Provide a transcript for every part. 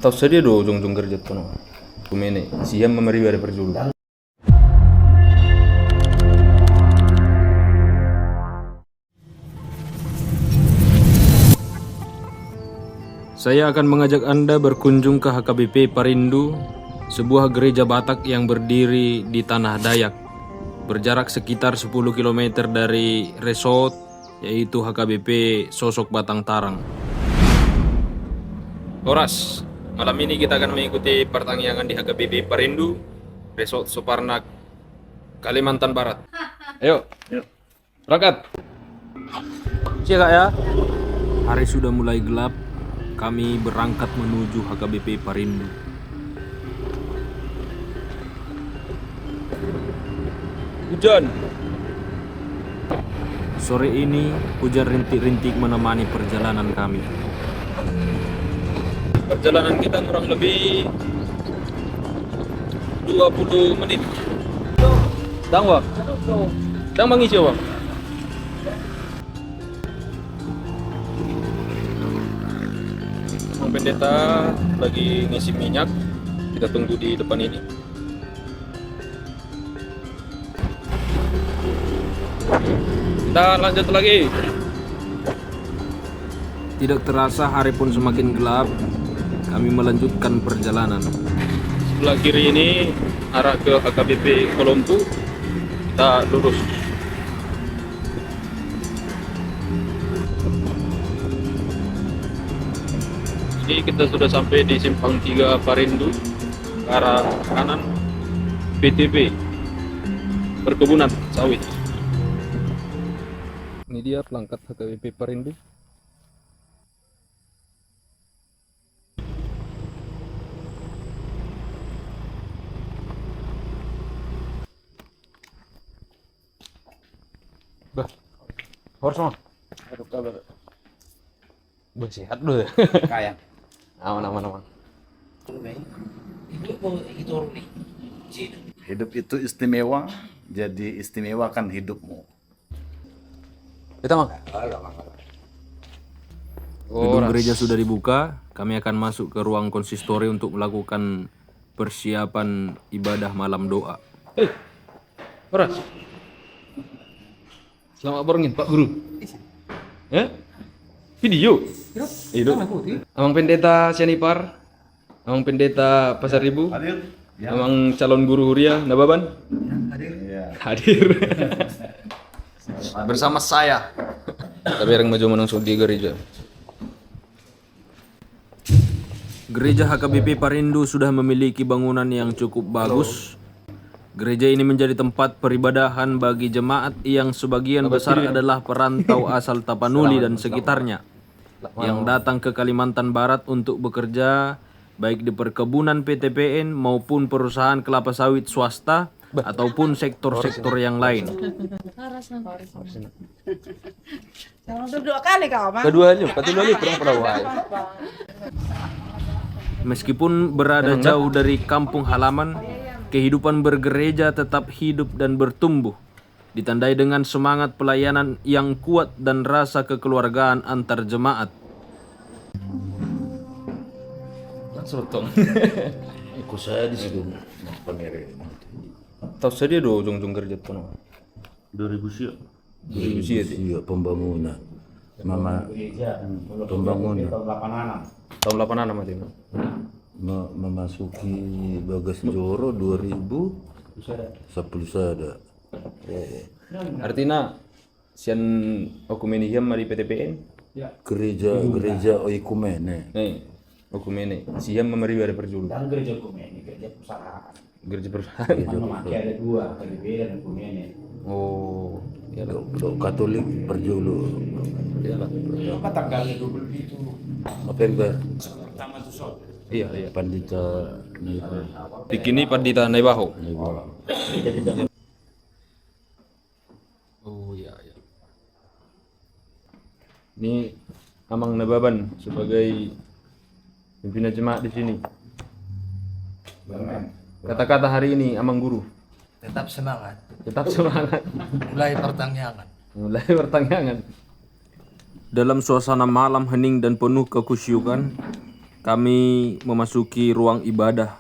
Tahu saja do jong kerja tuh no. Kumene siam memari bare perjulu. Saya akan mengajak Anda berkunjung ke HKBP Parindu, sebuah gereja Batak yang berdiri di Tanah Dayak, berjarak sekitar 10 km dari resort, yaitu HKBP Sosok Batang Tarang. Horas, malam ini kita akan mengikuti pertandingan di HKBP Parindu, Resort Suparnak, Kalimantan Barat. Ayo, berangkat. Siap Kak ya? Hari sudah mulai gelap. Kami berangkat menuju HKBP Parindu. Hujan. Sore ini hujan rintik-rintik menemani perjalanan kami. Perjalanan kita kurang lebih 20 menit. Tangwa. Tang mangisi Bang. Pendeta lagi ngisi minyak, kita tunggu di depan ini. Kita lanjut lagi. Tidak terasa hari pun semakin gelap. Kami melanjutkan perjalanan. Sebelah kiri ini arah ke HKBP Kolombu. Kita lurus. Ini kita sudah sampai di Simpang 3 Parindu, ke arah kanan PTP perkebunan sawit. Ini dia pelangkat HKBP Parindu. Bah, harus mah. Aduh kabar. Sehat dulu. Kaya. Aman. Hidup itu istimewa, jadi istimewakan hidupmu. Kita mah. Gedung gereja sudah dibuka. Kami akan masuk ke ruang konsistori untuk melakukan persiapan ibadah malam doa. Horas. Selamat berangin Pak Guru. Video. Hidup. Amang Pendeta Sianipar, Amang Pendeta Pasar Ibu, Hadir? Ya. Amang calon guru Huria Nababan. Hadir? Ya. Hadir. Bersama saya. Tapi yang maju menang di gereja. Gereja HKBP Parindu sudah memiliki bangunan yang cukup bagus. Gereja ini menjadi tempat peribadahan bagi jemaat yang sebagian besar adalah perantau asal Tapanuli dan sekitarnya yang datang ke Kalimantan Barat untuk bekerja baik di perkebunan PTPN maupun perusahaan kelapa sawit swasta ataupun sektor-sektor yang lain. Keduanya kurang perawai. Meskipun berada jauh dari kampung halaman, kehidupan bergereja tetap hidup dan bertumbuh, ditandai dengan semangat pelayanan yang kuat dan rasa kekeluargaan antar jemaat. Langsung. Ikut saya di situ pangeran. Tahu saja do jong kerja tuh. 2000 sih. 2000 sih. Iya, pembangunan. Mama pembangunan. Tahun 86 mati. Memasuki Bagas Joro 2010 sada. Artinya sian okumenihiam mari PTPN. Gereja oikumene. Okumene siam mari bare perjulu. Dan gereja Kumene, gereja perusahaan. Gereja perusahaan. Memakai ada dua, KBB dan Kumene. Oh, ya lah. Katolik perjulu. Apa tanggalnya 20 itu? November. Pertama tuh soal. Iya. Pandita Bikini Pandita Naibaho. Oh iya. Ini Amang Nababan sebagai pimpinan jemaat di sini. Kata-kata hari ini Amang Guru. Tetap semangat. Tetap semangat. Mulai pertanyaan. Dalam suasana malam hening dan penuh kekusyukan, Kami memasuki ruang ibadah,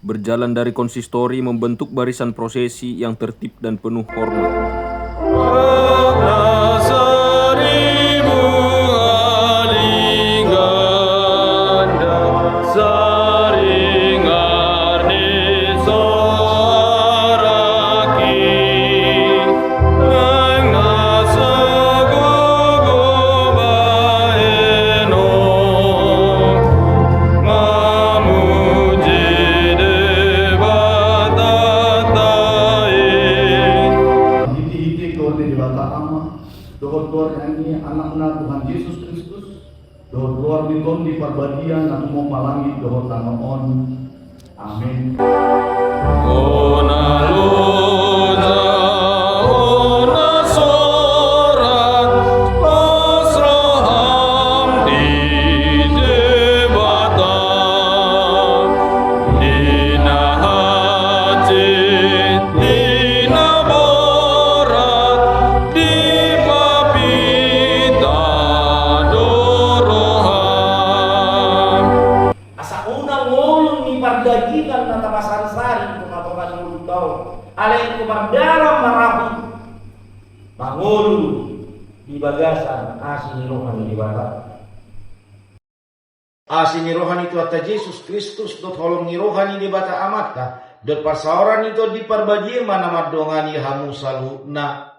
berjalan dari konsistori membentuk barisan prosesi yang tertib dan penuh hormat. anak-anak Tuhan Yesus Kristus, doa keluar di ton di perbadian dan mau malangi doa tanah on. Amin. Perdagingan kata masari-sari pengatakan mulut kau alai dalam marapi mangulu di bagasan asini rohani di barat asini rohani itu atas Yesus Kristus dot holong rohani di bata amatta dot pasauran itu di perbaji mana madongani hamu saluna.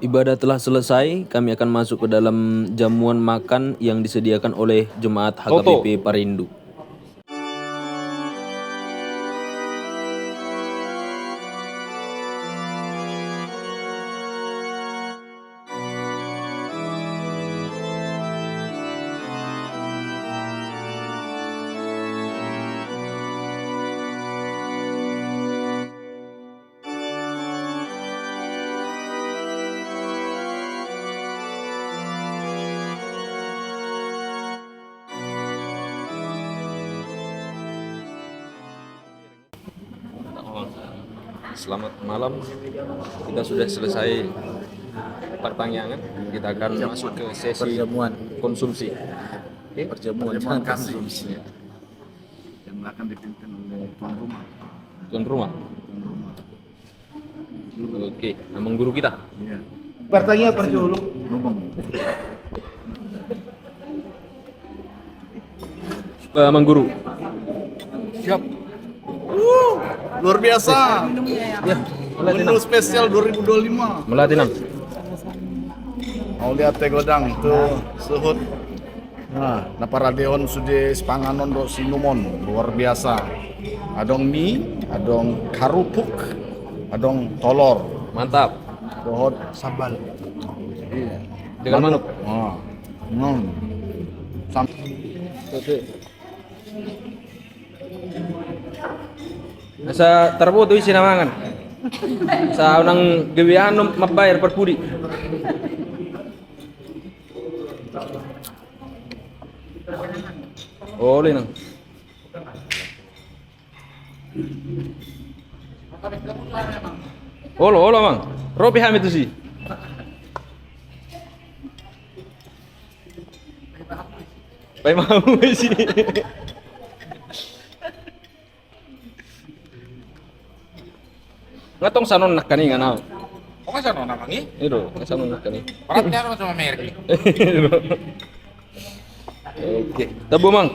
Ibadah telah selesai, kami akan masuk ke dalam jamuan makan yang disediakan oleh Jemaat HKBP Parindu. Selamat malam, kita sudah selesai pertanyaan. Kita akan masuk ke sesi Perjamuan. konsumsi. Perjamuan konsumsi yang akan dipimpin oleh tuan rumah. Tuan rumah. Oke, nama guru kita. Iya. Pertanyaan perjulu. Mang Guru. Siap. Luar biasa. Ya, Menu spesial 2025. Melatinam. Mau lihat teh gledang itu suhut. Nah, naparadeon sudah sepanganon do sinumon luar biasa. Adong mie, adong karupuk, adong tolor. Mantap. Dohot sambal. Iya. Dengan manuk. Ah. Oke. Sa tarbo tuh isi namangan. Sa unang gawian mabayar per pudi. Oleh nang. Olo mang. Robi ham itu sih. Pai mau sih. Ngatong sanon nak kani ngana. O nga siya no, namangi? Iro, sanon nak kani. Parat niya naman sa Amerika. Oke, tabu mang.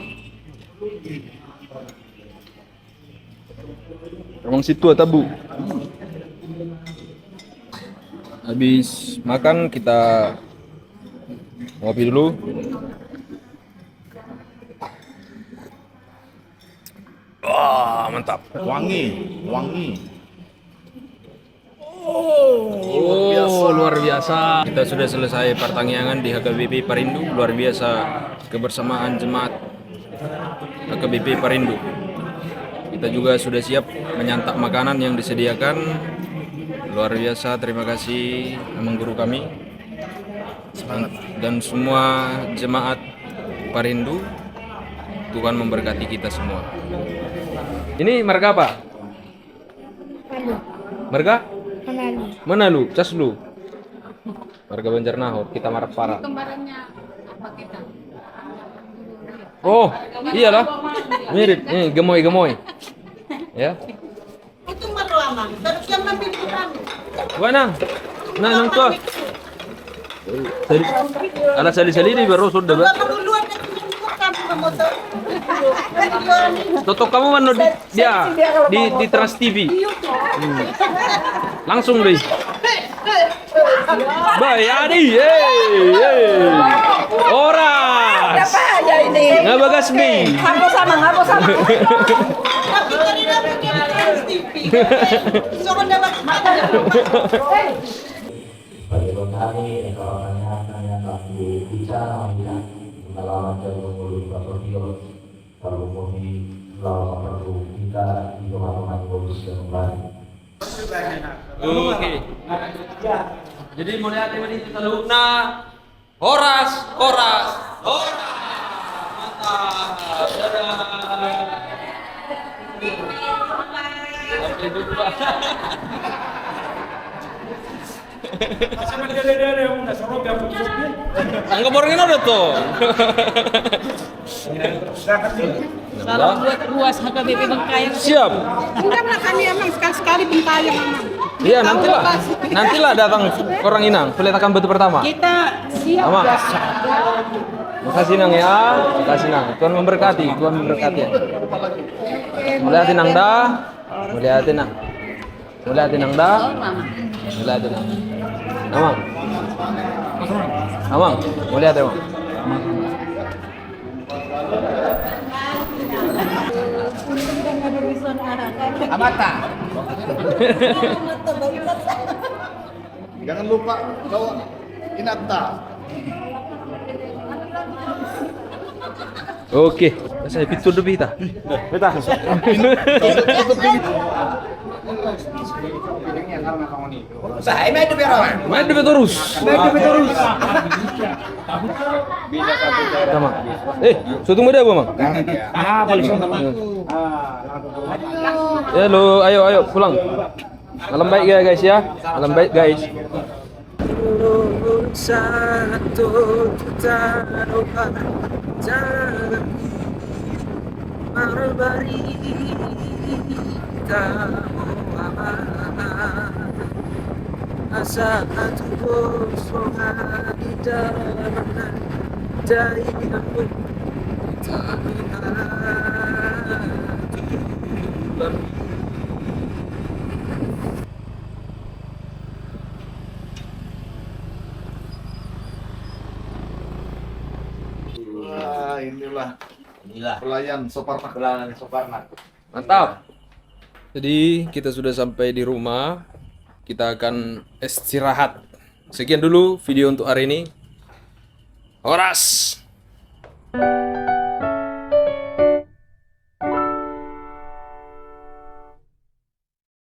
Emang situ tabu. Habis makan kita ngopi dulu. Wah, mantap. Wangi. Luar biasa. Kita sudah selesai pertanyaan di HKBP Parindu. Luar biasa kebersamaan jemaat HKBP Parindu. Kita juga sudah siap menyantap makanan yang disediakan. Luar biasa, terima kasih Amang Guru kami. Dan semua jemaat Parindu. Tuhan memberkati kita semua. Ini marga apa? Marga? Mana lu? Cas lu. Warga Banjarnahor, kita marah parah. Kembarannya apa kita? Oh, iyalah. Mirip. Gemoy-gemoy. Ya. Itu marlaman, terus yang memikirkan. Mana? Nah, nang tua. Anak sali-sali di baru sudah. Duluan motor. Toto kamu mana di Trans TV. Langsung deh. Bayari, Oras. Apa aja ini? Ngabagas bi. Hapus sama. Tapi tadi dapat Trans TV. Soalnya dapat Bagaimana orang-orang yang bicara pengalaman dari mengurus video kalau mungkin kalau perlu kita itu halaman bagus dan baik. Oke. Jadi mulai hati ini kita lukna. Horas. Mantap. Dadah. Sampai jumpa. Angka borongin ada tuh. Salam buat ruas HKBP Bengkayang. Siap. Enggak lah kami emang sekali bentayang emang. Iya, nantilah datang orang Inang. Peletakan batu pertama. Kita siap. Ama. Makasih Nang ya. Makasih Nang. Tuhan memberkati. Melihatin Nang dah. Melihatin Nang dah. Amang, mau lihat Amang? Amata. Jangan lupa bawa Inata. Oke, saya pitul lebih ta. Beta. Main dulu terus. Sama. Suatu muda apa, Mang? Ya lo, ayo pulang. Malam baik ya guys ya. Malam baik guys. Satu taruhan jangan berbari kamu asa atuh songa di dalam dari aku Inilah pelayan Soparnak. Mantap. Jadi kita sudah sampai di rumah. Kita akan istirahat. Sekian dulu video untuk hari ini. Horas.